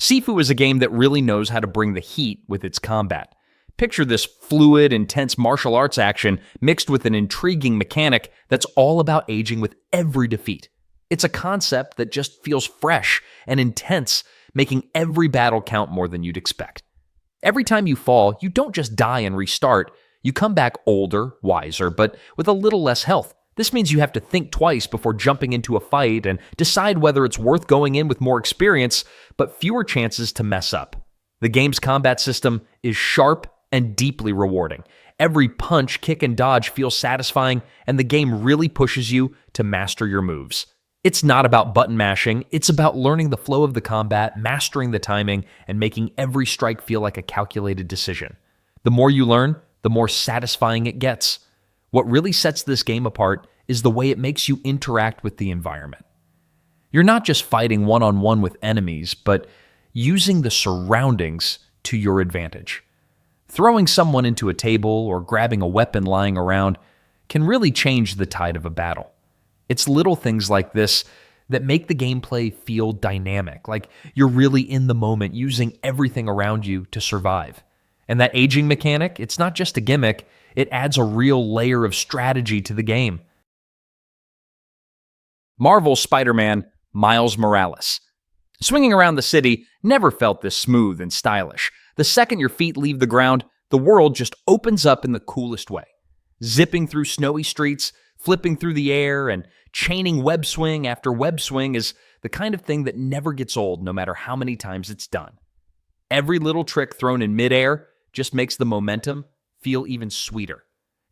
Sifu is a game that really knows how to bring the heat with its combat. Picture this fluid, intense martial arts action mixed with an intriguing mechanic that's all about aging with every defeat. It's a concept that just feels fresh and intense, making every battle count more than you'd expect. Every time you fall, you don't just die and restart. You come back older, wiser, but with a little less health. This means you have to think twice before jumping into a fight and decide whether it's worth going in with more experience, but fewer chances to mess up. The game's combat system is sharp and deeply rewarding. Every punch, kick, and dodge feels satisfying, and the game really pushes you to master your moves. It's not about button mashing, it's about learning the flow of the combat, mastering the timing, and making every strike feel like a calculated decision. The more you learn, the more satisfying it gets. What really sets this game apart is the way it makes you interact with the environment. You're not just fighting one-on-one with enemies, but using the surroundings to your advantage. Throwing someone into a table or grabbing a weapon lying around can really change the tide of a battle. It's little things like this that make the gameplay feel dynamic, like you're really in the moment, using everything around you to survive. And that aging mechanic, it's not just a gimmick, it adds a real layer of strategy to the game. Marvel's Spider-Man, Miles Morales. Swinging around the city never felt this smooth and stylish. The second your feet leave the ground, the world just opens up in the coolest way. Zipping through snowy streets, flipping through the air, and chaining web swing after web swing is the kind of thing that never gets old no matter how many times it's done. Every little trick thrown in midair just makes the momentum feel even sweeter.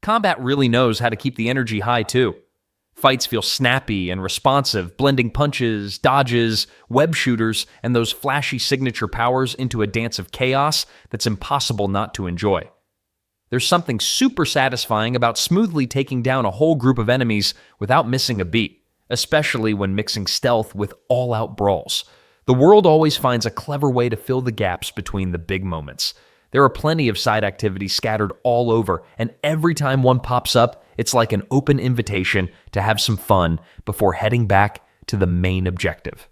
Combat really knows how to keep the energy high too. Fights feel snappy and responsive, blending punches, dodges, web shooters, and those flashy signature powers into a dance of chaos that's impossible not to enjoy. There's something super satisfying about smoothly taking down a whole group of enemies without missing a beat, especially when mixing stealth with all-out brawls. The world always finds a clever way to fill the gaps between the big moments. There are plenty of side activities scattered all over, and every time one pops up, it's like an open invitation to have some fun before heading back to the main objective.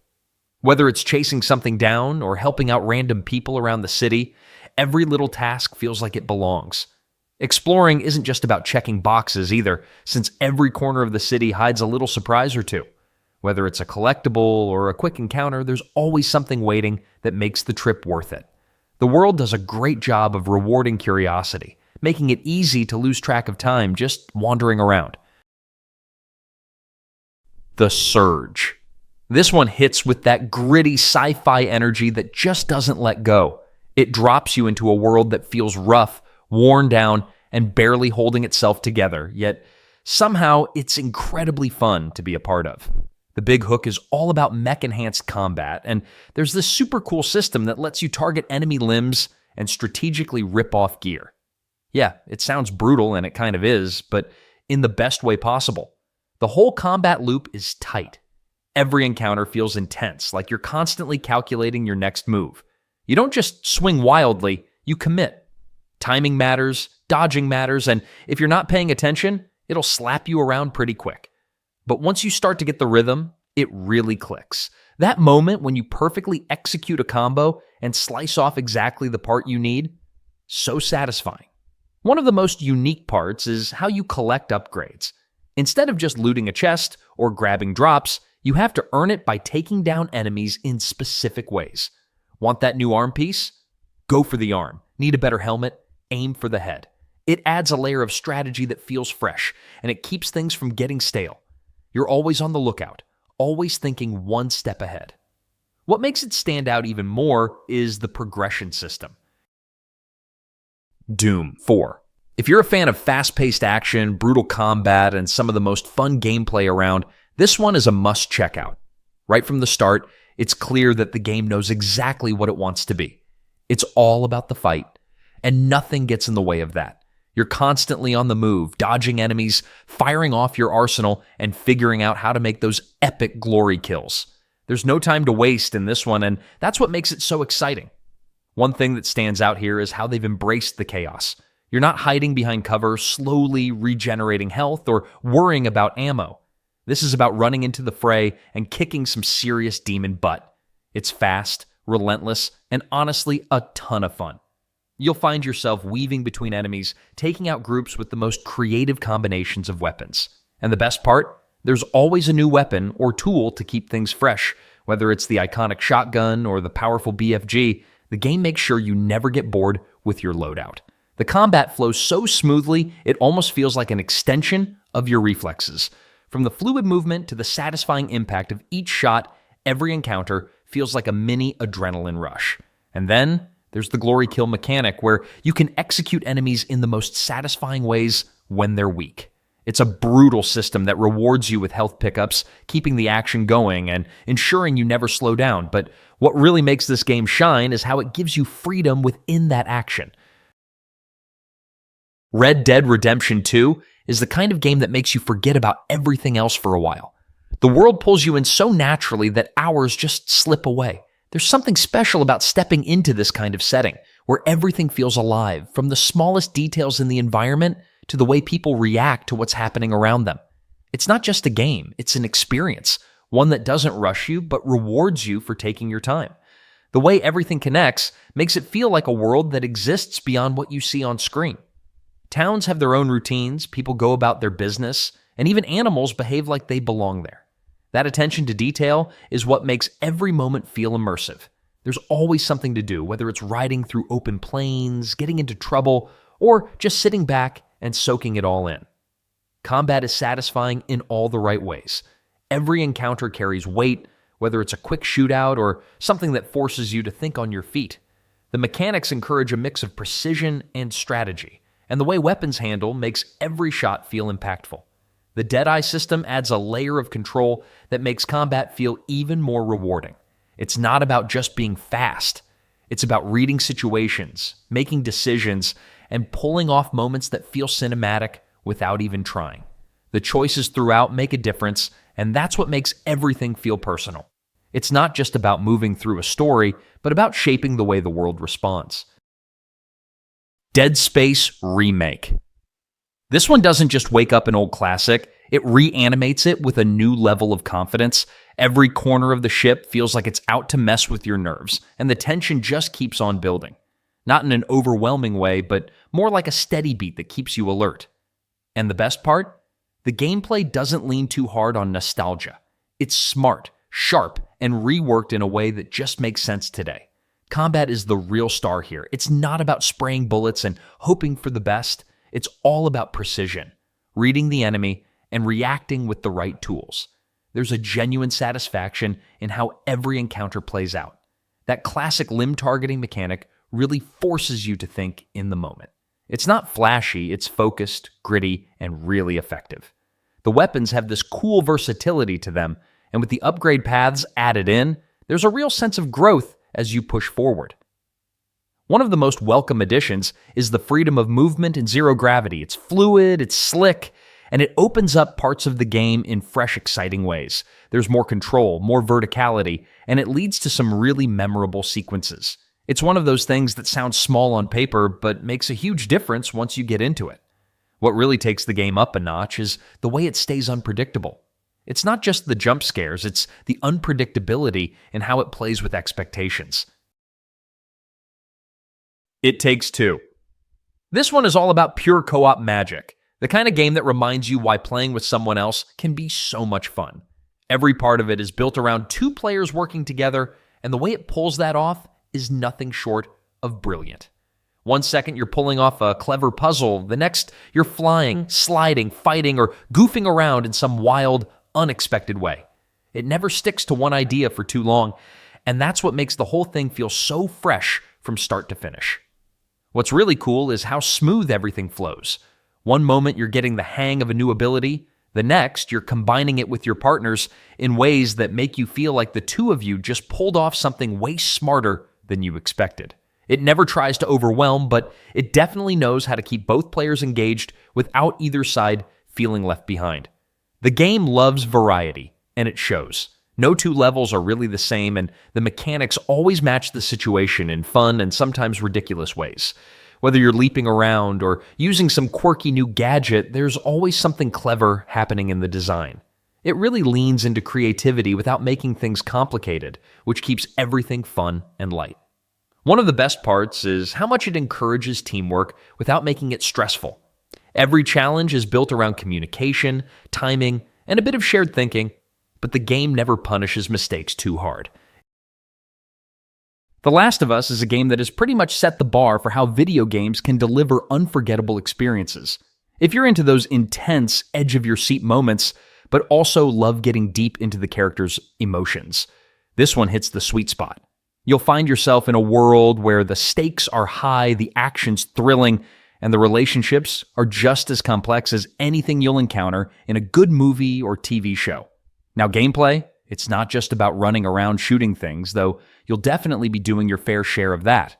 Whether it's chasing something down or helping out random people around the city, every little task feels like it belongs. Exploring isn't just about checking boxes either, since every corner of the city hides a little surprise or two. Whether it's a collectible or a quick encounter, there's always something waiting that makes the trip worth it. The world does a great job of rewarding curiosity, making it easy to lose track of time just wandering around. The Surge. This one hits with that gritty sci-fi energy that just doesn't let go. It drops you into a world that feels rough, worn down, and barely holding itself together, yet somehow it's incredibly fun to be a part of. The big hook is all about mech-enhanced combat, and there's this super cool system that lets you target enemy limbs and strategically rip off gear. Yeah, it sounds brutal, and it kind of is, but in the best way possible. The whole combat loop is tight. Every encounter feels intense, like you're constantly calculating your next move. You don't just swing wildly, you commit. Timing matters, dodging matters, and if you're not paying attention, it'll slap you around pretty quick. But once you start to get the rhythm, it really clicks. That moment when you perfectly execute a combo and slice off exactly the part you need, so satisfying. One of the most unique parts is how you collect upgrades. Instead of just looting a chest or grabbing drops, you have to earn it by taking down enemies in specific ways. Want that new arm piece? Go for the arm. Need a better helmet? Aim for the head. It adds a layer of strategy that feels fresh, and it keeps things from getting stale. You're always on the lookout, always thinking one step ahead. What makes it stand out even more is the progression system. Doom 4. If you're a fan of fast-paced action, brutal combat, and some of the most fun gameplay around, this one is a must-check out. Right from the start, it's clear that the game knows exactly what it wants to be. It's all about the fight, and nothing gets in the way of that. You're constantly on the move, dodging enemies, firing off your arsenal, and figuring out how to make those epic glory kills. There's no time to waste in this one, and that's what makes it so exciting. One thing that stands out here is how they've embraced the chaos. You're not hiding behind cover, slowly regenerating health, or worrying about ammo. This is about running into the fray and kicking some serious demon butt. It's fast, relentless, and honestly a ton of fun. You'll find yourself weaving between enemies, taking out groups with the most creative combinations of weapons. And the best part? There's always a new weapon or tool to keep things fresh. Whether it's the iconic shotgun or the powerful BFG, the game makes sure you never get bored with your loadout. The combat flows so smoothly, it almost feels like an extension of your reflexes. From the fluid movement to the satisfying impact of each shot, every encounter feels like a mini adrenaline rush. And then there's the glory kill mechanic, where you can execute enemies in the most satisfying ways when they're weak. It's a brutal system that rewards you with health pickups, keeping the action going and ensuring you never slow down. But what really makes this game shine is how it gives you freedom within that action. Red Dead Redemption 2 is the kind of game that makes you forget about everything else for a while. The world pulls you in so naturally that hours just slip away. There's something special about stepping into this kind of setting, where everything feels alive, from the smallest details in the environment to the way people react to what's happening around them. It's not just a game, it's an experience, one that doesn't rush you but rewards you for taking your time. The way everything connects makes it feel like a world that exists beyond what you see on screen. Towns have their own routines, people go about their business, and even animals behave like they belong there. That attention to detail is what makes every moment feel immersive. There's always something to do, whether it's riding through open plains, getting into trouble, or just sitting back and soaking it all in. Combat is satisfying in all the right ways. Every encounter carries weight, whether it's a quick shootout or something that forces you to think on your feet. The mechanics encourage a mix of precision and strategy, and the way weapons handle makes every shot feel impactful. The Deadeye system adds a layer of control that makes combat feel even more rewarding. It's not about just being fast. It's about reading situations, making decisions, and pulling off moments that feel cinematic without even trying. The choices throughout make a difference, and that's what makes everything feel personal. It's not just about moving through a story, but about shaping the way the world responds. Dead Space Remake. This one doesn't just wake up an old classic, it reanimates it with a new level of confidence. Every corner of the ship feels like it's out to mess with your nerves, and the tension just keeps on building. Not in an overwhelming way, but more like a steady beat that keeps you alert. And the best part? The gameplay doesn't lean too hard on nostalgia. It's smart, sharp, and reworked in a way that just makes sense today. Combat is the real star here. It's not about spraying bullets and hoping for the best. It's all about precision, reading the enemy, and reacting with the right tools. There's a genuine satisfaction in how every encounter plays out. That classic limb targeting mechanic really forces you to think in the moment. It's not flashy, it's focused, gritty, and really effective. The weapons have this cool versatility to them, and with the upgrade paths added in, there's a real sense of growth as you push forward. One of the most welcome additions is the freedom of movement in zero gravity. It's fluid, it's slick, and it opens up parts of the game in fresh, exciting ways. There's more control, more verticality, and it leads to some really memorable sequences. It's one of those things that sounds small on paper, but makes a huge difference once you get into it. What really takes the game up a notch is the way it stays unpredictable. It's not just the jump scares, it's the unpredictability in how it plays with expectations. It Takes Two. This one is all about pure co-op magic, the kind of game that reminds you why playing with someone else can be so much fun. Every part of it is built around two players working together, and the way it pulls that off is nothing short of brilliant. One second you're pulling off a clever puzzle, the next you're flying, sliding, fighting, or goofing around in some wild, unexpected way. It never sticks to one idea for too long, and that's what makes the whole thing feel so fresh from start to finish. What's really cool is how smooth everything flows. One moment you're getting the hang of a new ability, the next you're combining it with your partners in ways that make you feel like the two of you just pulled off something way smarter than you expected. It never tries to overwhelm, but it definitely knows how to keep both players engaged without either side feeling left behind. The game loves variety, and it shows. No two levels are really the same, and the mechanics always match the situation in fun and sometimes ridiculous ways. Whether you're leaping around or using some quirky new gadget, there's always something clever happening in the design. It really leans into creativity without making things complicated, which keeps everything fun and light. One of the best parts is how much it encourages teamwork without making it stressful. Every challenge is built around communication, timing, and a bit of shared thinking, but the game never punishes mistakes too hard. The Last of Us is a game that has pretty much set the bar for how video games can deliver unforgettable experiences. If you're into those intense, edge-of-your-seat moments, but also love getting deep into the characters' emotions, this one hits the sweet spot. You'll find yourself in a world where the stakes are high, the action's thrilling, and the relationships are just as complex as anything you'll encounter in a good movie or TV show. Now, gameplay, it's not just about running around shooting things, though you'll definitely be doing your fair share of that.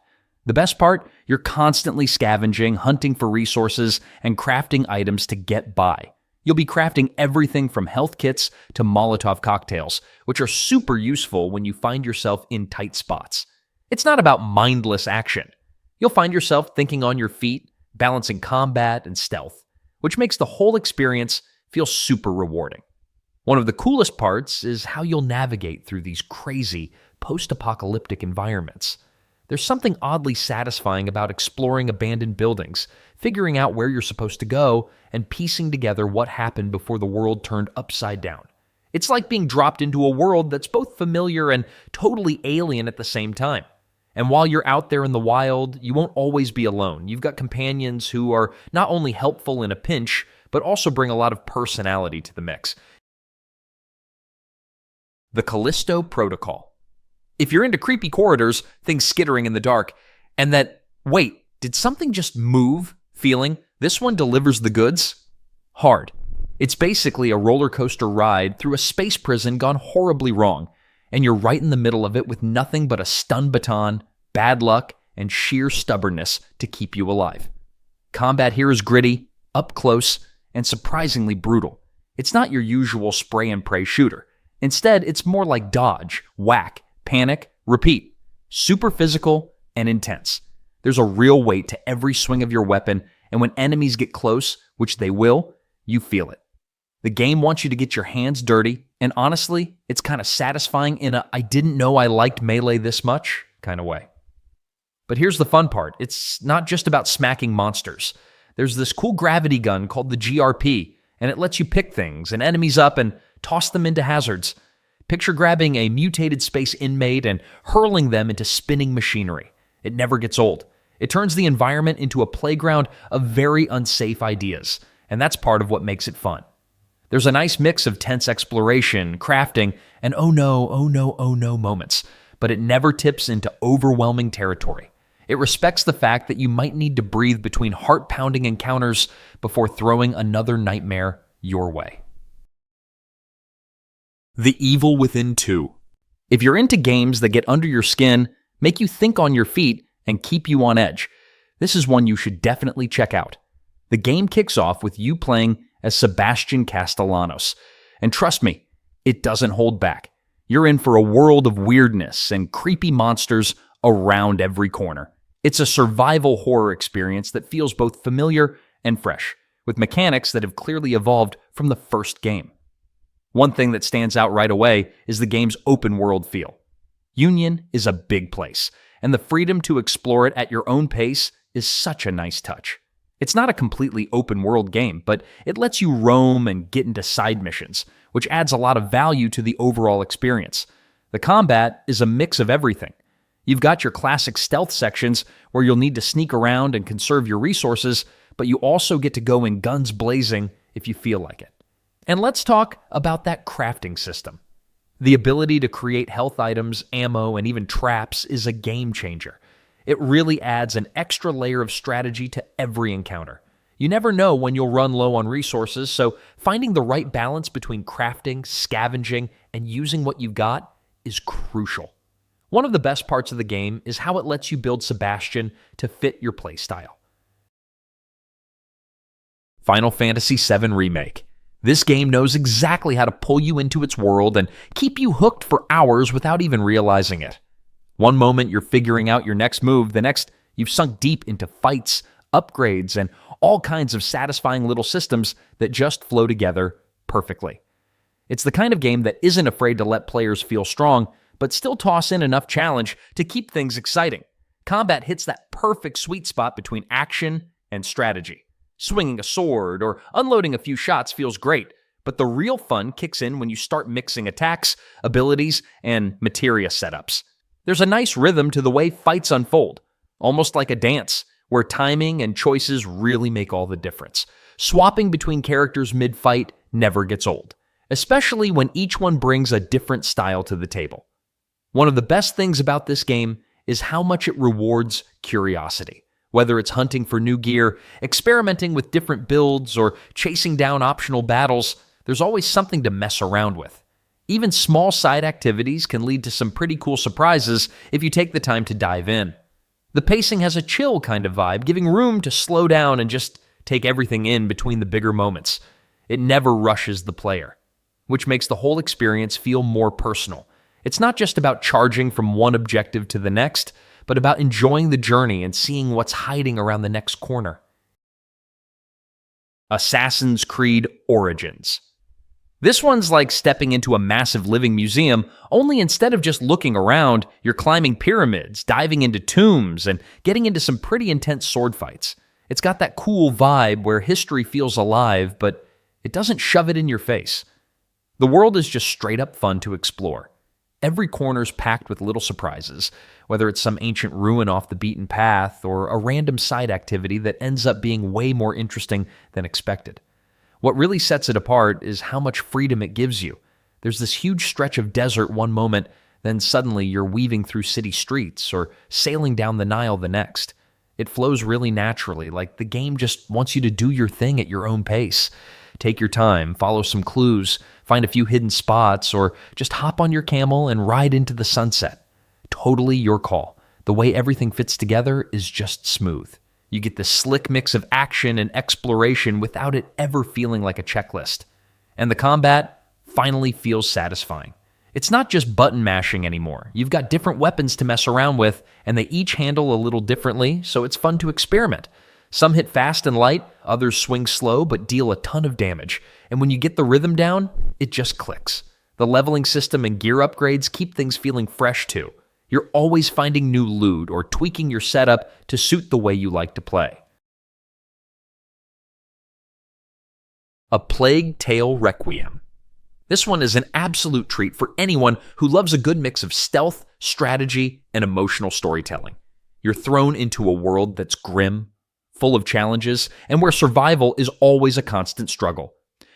The best part, you're constantly scavenging, hunting for resources, and crafting items to get by. You'll be crafting everything from health kits to Molotov cocktails, which are super useful when you find yourself in tight spots. It's not about mindless action. You'll find yourself thinking on your feet, balancing combat and stealth, which makes the whole experience feel super rewarding. One of the coolest parts is how you'll navigate through these crazy, post-apocalyptic environments. There's something oddly satisfying about exploring abandoned buildings, figuring out where you're supposed to go, and piecing together what happened before the world turned upside down. It's like being dropped into a world that's both familiar and totally alien at the same time. And while you're out there in the wild, you won't always be alone. You've got companions who are not only helpful in a pinch, but also bring a lot of personality to the mix. The Callisto Protocol. If you're into creepy corridors, things skittering in the dark, and that, wait, did something just move feeling, this one delivers the goods hard. It's basically a roller coaster ride through a space prison gone horribly wrong, and you're right in the middle of it with nothing but a stun baton, bad luck, and sheer stubbornness to keep you alive. Combat here is gritty, up close, and surprisingly brutal. It's not your usual spray and pray shooter. Instead, it's more like dodge, whack, panic, repeat. Super physical and intense. There's a real weight to every swing of your weapon, and when enemies get close, which they will, you feel it. The game wants you to get your hands dirty, and honestly, it's kind of satisfying in a I didn't know I liked melee this much kind of way. But here's the fun part. It's not just about smacking monsters. There's this cool gravity gun called the GRP, and it lets you pick things and enemies up and toss them into hazards. Picture grabbing a mutated space inmate and hurling them into spinning machinery. It never gets old. It turns the environment into a playground of very unsafe ideas, and that's part of what makes it fun. There's a nice mix of tense exploration, crafting, and oh no moments, but it never tips into overwhelming territory. It respects the fact that you might need to breathe between heart-pounding encounters before throwing another nightmare your way. The Evil Within 2. If you're into games that get under your skin, make you think on your feet, and keep you on edge, this is one you should definitely check out. The game kicks off with you playing as Sebastian Castellanos, and trust me, it doesn't hold back. You're in for a world of weirdness and creepy monsters around every corner. It's a survival horror experience that feels both familiar and fresh, with mechanics that have clearly evolved from the first game. One thing that stands out right away is the game's open world feel. Union is a big place, and the freedom to explore it at your own pace is such a nice touch. It's not a completely open world game, but it lets you roam and get into side missions, which adds a lot of value to the overall experience. The combat is a mix of everything. You've got your classic stealth sections where you'll need to sneak around and conserve your resources, but you also get to go in guns blazing if you feel like it. And let's talk about that crafting system. The ability to create health items, ammo, and even traps is a game changer. It really adds an extra layer of strategy to every encounter. You never know when you'll run low on resources, so finding the right balance between crafting, scavenging, and using what you've got is crucial. One of the best parts of the game is how it lets you build Sebastian to fit your playstyle. Final Fantasy VII Remake. This game knows exactly how to pull you into its world and keep you hooked for hours without even realizing it. One moment you're figuring out your next move, the next you've sunk deep into fights, upgrades, and all kinds of satisfying little systems that just flow together perfectly. It's the kind of game that isn't afraid to let players feel strong, but still toss in enough challenge to keep things exciting. Combat hits that perfect sweet spot between action and strategy. Swinging a sword or unloading a few shots feels great, but the real fun kicks in when you start mixing attacks, abilities, and materia setups. There's a nice rhythm to the way fights unfold, almost like a dance, where timing and choices really make all the difference. Swapping between characters mid-fight never gets old, especially when each one brings a different style to the table. One of the best things about this game is how much it rewards curiosity. Whether it's hunting for new gear, experimenting with different builds, or chasing down optional battles, there's always something to mess around with. Even small side activities can lead to some pretty cool surprises if you take the time to dive in. The pacing has a chill kind of vibe, giving room to slow down and just take everything in between the bigger moments. It never rushes the player, which makes the whole experience feel more personal. It's not just about charging from one objective to the next, but about enjoying the journey and seeing what's hiding around the next corner. Assassin's Creed Origins. This one's like stepping into a massive living museum, only instead of just looking around, you're climbing pyramids, diving into tombs, and getting into some pretty intense sword fights. It's got that cool vibe where history feels alive, but it doesn't shove it in your face. The world is just straight up fun to explore. Every corner's packed with little surprises, whether it's some ancient ruin off the beaten path or a random side activity that ends up being way more interesting than expected. What really sets it apart is how much freedom it gives you. There's this huge stretch of desert one moment, then suddenly you're weaving through city streets or sailing down the Nile the next. It flows really naturally, like the game just wants you to do your thing at your own pace. Take your time, follow some clues, find a few hidden spots, or just hop on your camel and ride into the sunset. Totally your call. The way everything fits together is just smooth. You get this slick mix of action and exploration without it ever feeling like a checklist. And the combat finally feels satisfying. It's not just button mashing anymore. You've got different weapons to mess around with, and they each handle a little differently, so it's fun to experiment. Some hit fast and light, others swing slow but deal a ton of damage. And when you get the rhythm down, it just clicks. The leveling system and gear upgrades keep things feeling fresh too. You're always finding new loot or tweaking your setup to suit the way you like to play. A Plague Tale Requiem. This one is an absolute treat for anyone who loves a good mix of stealth, strategy, and emotional storytelling. You're thrown into a world that's grim, full of challenges, and where survival is always a constant struggle.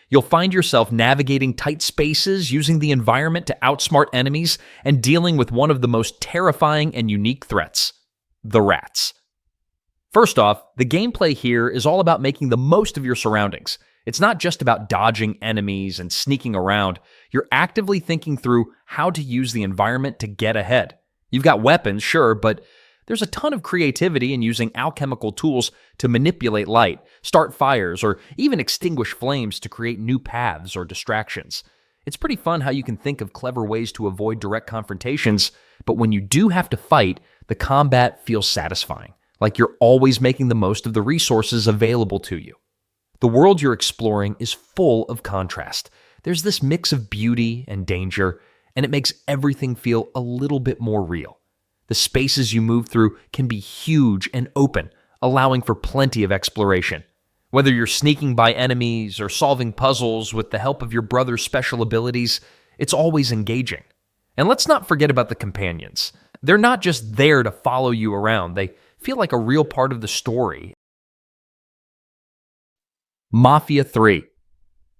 You'll find yourself navigating tight spaces, using the environment to outsmart enemies, and dealing with one of the most terrifying and unique threats, the rats. First off, the gameplay here is all about making the most of your surroundings. It's not just about dodging enemies and sneaking around. You're actively thinking through how to use the environment to get ahead. You've got weapons, sure, but there's a ton of creativity in using alchemical tools to manipulate light, start fires, or even extinguish flames to create new paths or distractions. It's pretty fun how you can think of clever ways to avoid direct confrontations, but when you do have to fight, the combat feels satisfying, like you're always making the most of the resources available to you. The world you're exploring is full of contrast. There's this mix of beauty and danger, and it makes everything feel a little bit more real. The spaces you move through can be huge and open, allowing for plenty of exploration. Whether you're sneaking by enemies or solving puzzles with the help of your brother's special abilities, it's always engaging. And let's not forget about the companions. They're not just there to follow you around. They feel like a real part of the story. Mafia 3.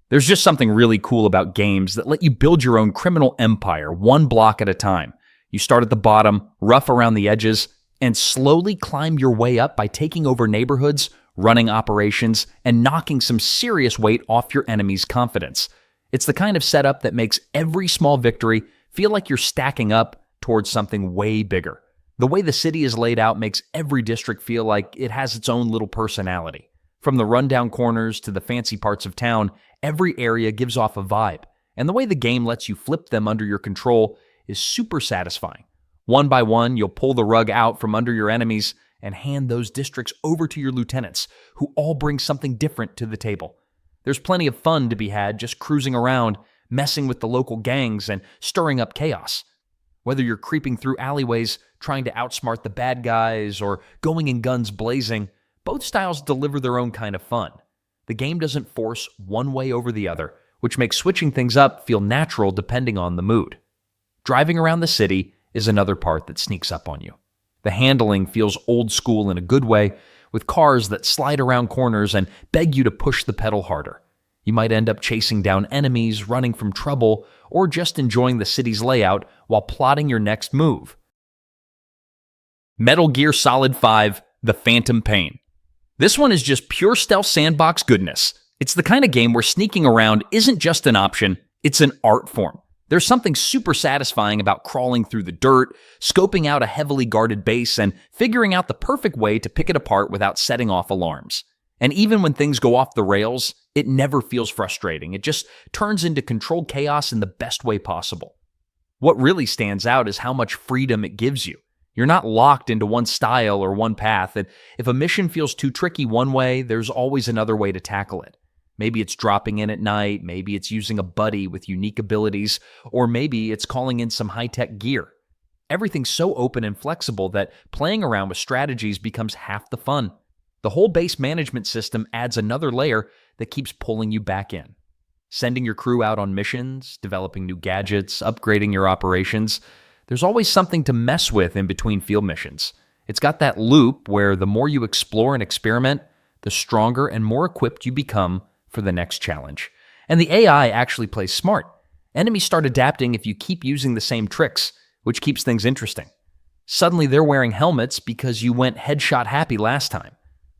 There's just something really cool about games that let you build your own criminal empire one block at a time. You start at the bottom, rough around the edges, and slowly climb your way up by taking over neighborhoods, running operations, and knocking some serious weight off your enemy's confidence. It's the kind of setup that makes every small victory feel like you're stacking up towards something way bigger. The way the city is laid out makes every district feel like it has its own little personality. From the rundown corners to the fancy parts of town, every area gives off a vibe, and the way the game lets you flip them under your control is super satisfying. One by one, you'll pull the rug out from under your enemies and hand those districts over to your lieutenants, who all bring something different to the table. There's plenty of fun to be had just cruising around, messing with the local gangs and stirring up chaos. Whether you're creeping through alleyways, trying to outsmart the bad guys, or going in guns blazing, both styles deliver their own kind of fun. The game doesn't force one way over the other, which makes switching things up feel natural depending on the mood. Driving around the city is another part that sneaks up on you. The handling feels old school in a good way, with cars that slide around corners and beg you to push the pedal harder. You might end up chasing down enemies, running from trouble, or just enjoying the city's layout while plotting your next move. Metal Gear Solid 5: The Phantom Pain. This one is just pure stealth sandbox goodness. It's the kind of game where sneaking around isn't just an option, it's an art form. There's something super satisfying about crawling through the dirt, scoping out a heavily guarded base, and figuring out the perfect way to pick it apart without setting off alarms. And even when things go off the rails, it never feels frustrating. It just turns into controlled chaos in the best way possible. What really stands out is how much freedom it gives you. You're not locked into one style or one path, and if a mission feels too tricky one way, there's always another way to tackle it. Maybe it's dropping in at night, maybe it's using a buddy with unique abilities, or maybe it's calling in some high-tech gear. Everything's so open and flexible that playing around with strategies becomes half the fun. The whole base management system adds another layer that keeps pulling you back in. Sending your crew out on missions, developing new gadgets, upgrading your operations, there's always something to mess with in between field missions. It's got that loop where the more you explore and experiment, the stronger and more equipped you become for the next challenge. And the AI actually plays smart. Enemies start adapting if you keep using the same tricks, which keeps things interesting. Suddenly they're wearing helmets because you went headshot happy last time.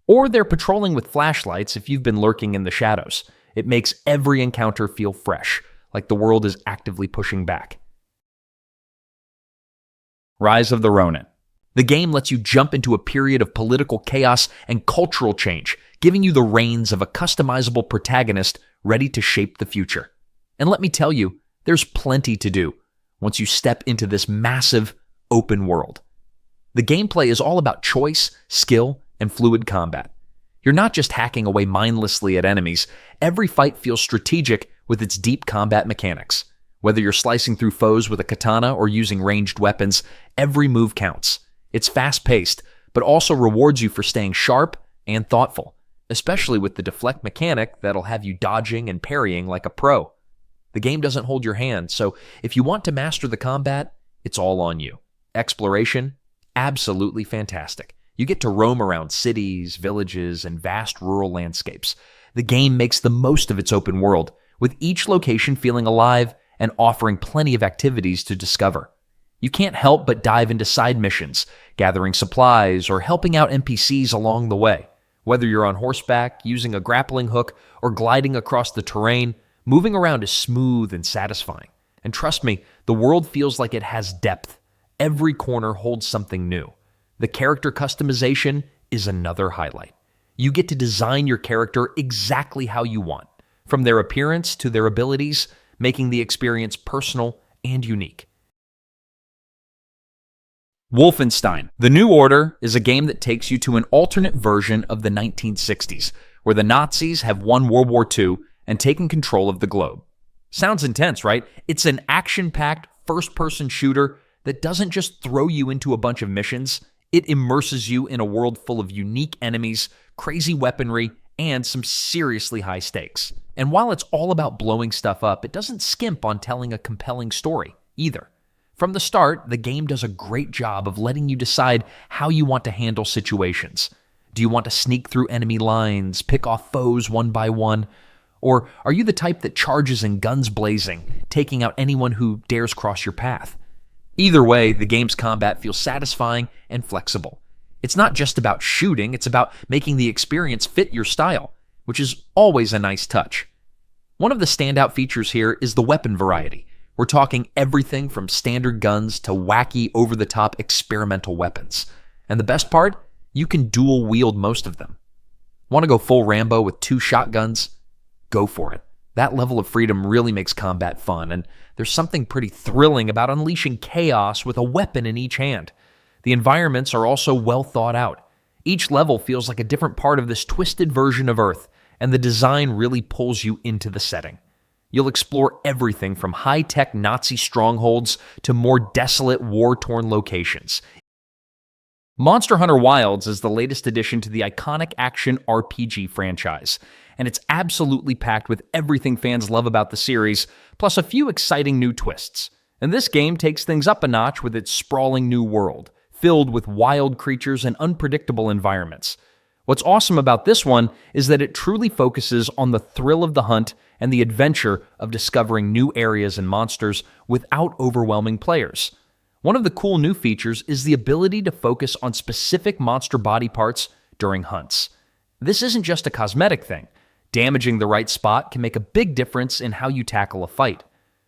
Or they're patrolling with flashlights if you've been lurking in the shadows. It makes every encounter feel fresh, like the world is actively pushing back. Rise of the Ronin. The game lets you jump into a period of political chaos and cultural change, giving you the reins of a customizable protagonist ready to shape the future. And let me tell you, there's plenty to do once you step into this massive, open world. The gameplay is all about choice, skill, and fluid combat. You're not just hacking away mindlessly at enemies. Every fight feels strategic with its deep combat mechanics. Whether you're slicing through foes with a katana or using ranged weapons, every move counts. It's fast-paced, but also rewards you for staying sharp and thoughtful, especially with the deflect mechanic that'll have you dodging and parrying like a pro. The game doesn't hold your hand, so if you want to master the combat, it's all on you. Exploration? Absolutely fantastic. You get to roam around cities, villages, and vast rural landscapes. The game makes the most of its open world, with each location feeling alive and offering plenty of activities to discover. You can't help but dive into side missions, gathering supplies, or helping out NPCs along the way. Whether you're on horseback, using a grappling hook, or gliding across the terrain, moving around is smooth and satisfying. And trust me, the world feels like it has depth. Every corner holds something new. The character customization is another highlight. You get to design your character exactly how you want, from their appearance to their abilities, making the experience personal and unique. Wolfenstein: The New Order is a game that takes you to an alternate version of the 1960s, where the Nazis have won World War II and taken control of the globe. Sounds intense, right? It's an action-packed, first-person shooter that doesn't just throw you into a bunch of missions, it immerses you in a world full of unique enemies, crazy weaponry, and some seriously high stakes. And while it's all about blowing stuff up, it doesn't skimp on telling a compelling story, either. From the start, the game does a great job of letting you decide how you want to handle situations. Do you want to sneak through enemy lines, pick off foes one by one? Or are you the type that charges and guns blazing, taking out anyone who dares cross your path? Either way, the game's combat feels satisfying and flexible. It's not just about shooting, it's about making the experience fit your style, which is always a nice touch. One of the standout features here is the weapon variety. We're talking everything from standard guns to wacky, over-the-top experimental weapons. And the best part? You can dual-wield most of them. Want to go full Rambo with 2 shotguns? Go for it. That level of freedom really makes combat fun, and there's something pretty thrilling about unleashing chaos with a weapon in each hand. The environments are also well thought out. Each level feels like a different part of this twisted version of Earth, and the design really pulls you into the setting. You'll explore everything from high-tech Nazi strongholds to more desolate, war-torn locations. Monster Hunter Wilds is the latest addition to the iconic action RPG franchise, and it's absolutely packed with everything fans love about the series, plus a few exciting new twists. And this game takes things up a notch with its sprawling new world, filled with wild creatures and unpredictable environments. What's awesome about this one is that it truly focuses on the thrill of the hunt and the adventure of discovering new areas and monsters without overwhelming players. One of the cool new features is the ability to focus on specific monster body parts during hunts. This isn't just a cosmetic thing. Damaging the right spot can make a big difference in how you tackle a fight.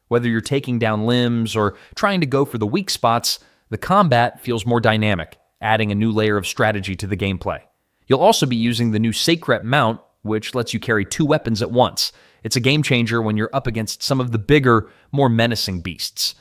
Whether you're taking down limbs or trying to go for the weak spots, the combat feels more dynamic, adding a new layer of strategy to the gameplay. You'll also be using the new Sacred mount, which lets you carry 2 weapons at once. It's a game changer when you're up against some of the bigger, more menacing beasts.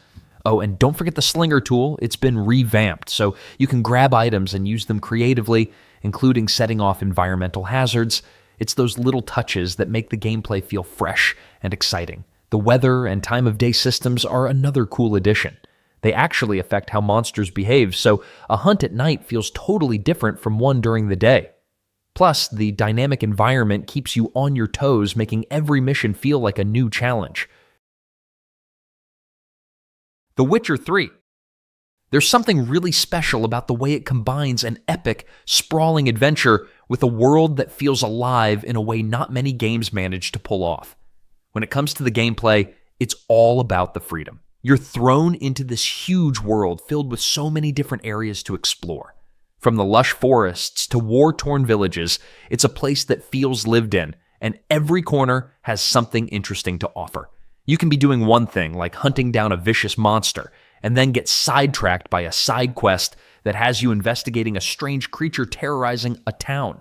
Oh, and don't forget the Slinger tool. It's been revamped, so you can grab items and use them creatively, including setting off environmental hazards. It's those little touches that make the gameplay feel fresh and exciting. The weather and time of day systems are another cool addition. They actually affect how monsters behave, so a hunt at night feels totally different from one during the day. Plus, the dynamic environment keeps you on your toes, making every mission feel like a new challenge. The Witcher 3. There's something really special about the way it combines an epic, sprawling adventure with a world that feels alive in a way not many games manage to pull off. When it comes to the gameplay, it's all about the freedom. You're thrown into this huge world filled with so many different areas to explore. From the lush forests to war-torn villages, it's a place that feels lived in, and every corner has something interesting to offer. You can be doing one thing, like hunting down a vicious monster, and then get sidetracked by a side quest that has you investigating a strange creature terrorizing a town.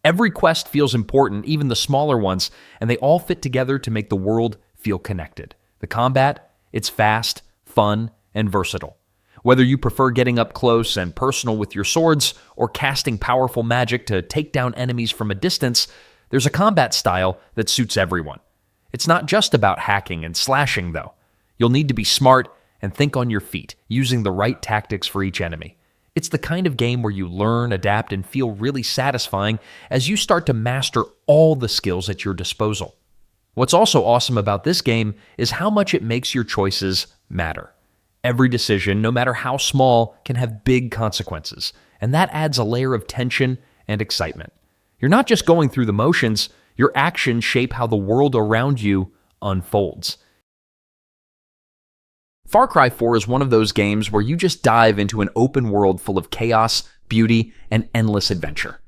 Every quest feels important, even the smaller ones, and they all fit together to make the world feel connected. The combat, it's fast, fun, and versatile. Whether you prefer getting up close and personal with your swords or casting powerful magic to take down enemies from a distance, there's a combat style that suits everyone. It's not just about hacking and slashing, though. You'll need to be smart and think on your feet, using the right tactics for each enemy. It's the kind of game where you learn, adapt, and feel really satisfying as you start to master all the skills at your disposal. What's also awesome about this game is how much it makes your choices matter. Every decision, no matter how small, can have big consequences, and that adds a layer of tension and excitement. You're not just going through the motions, your actions shape how the world around you unfolds. Far Cry 4 is one of those games where you just dive into an open world full of chaos, beauty, and endless adventure.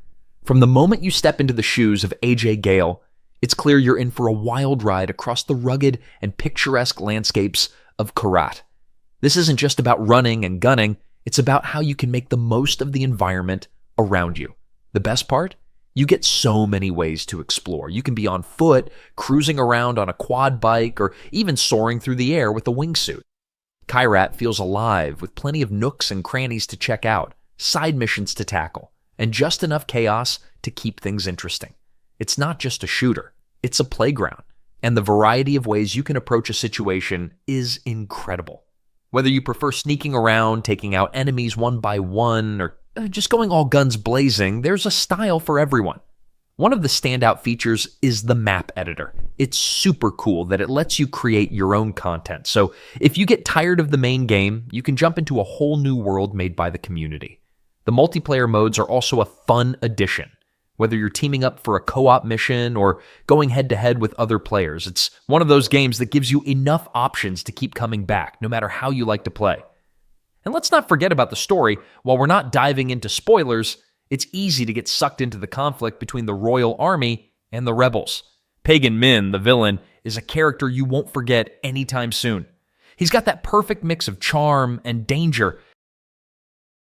From the moment you step into the shoes of AJ Gale, it's clear you're in for a wild ride across the rugged and picturesque landscapes of Karat. This isn't just about running and gunning, it's about how you can make the most of the environment around you. The best part? You get so many ways to explore. You can be on foot, cruising around on a quad bike, or even soaring through the air with a wingsuit. Kyrat feels alive, with plenty of nooks and crannies to check out, side missions to tackle, and just enough chaos to keep things interesting. It's not just a shooter, it's a playground, and the variety of ways you can approach a situation is incredible. Whether you prefer sneaking around, taking out enemies one by one, or just going all guns blazing, there's a style for everyone. One of the standout features is the map editor. It's super cool that it lets you create your own content. So if you get tired of the main game, you can jump into a whole new world made by the community. The multiplayer modes are also a fun addition. Whether you're teaming up for a co-op mission or going head-to-head with other players, it's one of those games that gives you enough options to keep coming back, no matter how you like to play. And let's not forget about the story. While we're not diving into spoilers, it's easy to get sucked into the conflict between the Royal Army and the rebels. Pagan Min, the villain, is a character you won't forget anytime soon. He's got that perfect mix of charm and danger,